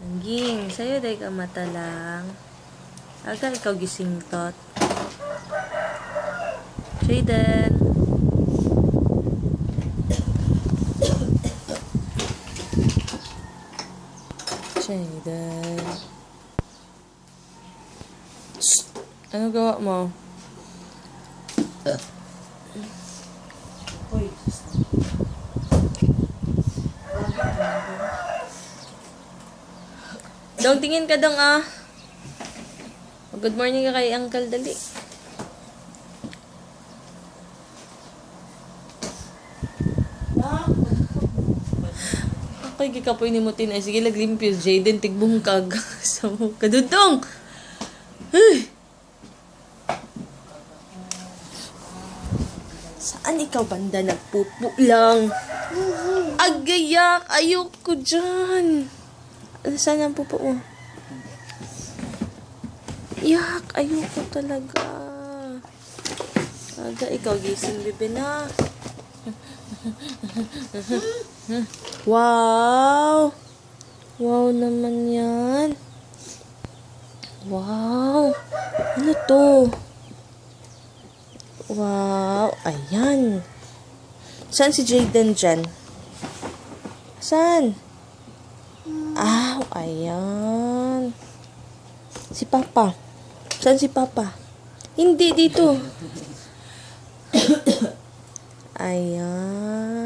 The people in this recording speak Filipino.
Angging, sa'yo day ka mata lang. Aga, ikaw gising tot. Jaden. Jaden. Shh! Ano gawa mo? Uy, Dong, tingin ka dong ah. Good morning ka kay Uncle Dali. Ako'y gikapoy ni Mutin ay sige laglimpyo Jaden tigbungkag sa mo kadudong. Ay! Saan ikaw banda nagpupo lang? Agayak! Ayoko dyan! Saan ang pupo mo? Yak! Ayoko talaga. Aga, ikaw gising, bebe na. Wow! Wow naman yan. Wow! Ano to? Wow! Ayan. Saan si Jaden dyan? Saan? Ah, ayan. Si Papa. Saan si Papa? Hindi, dito. Ayan.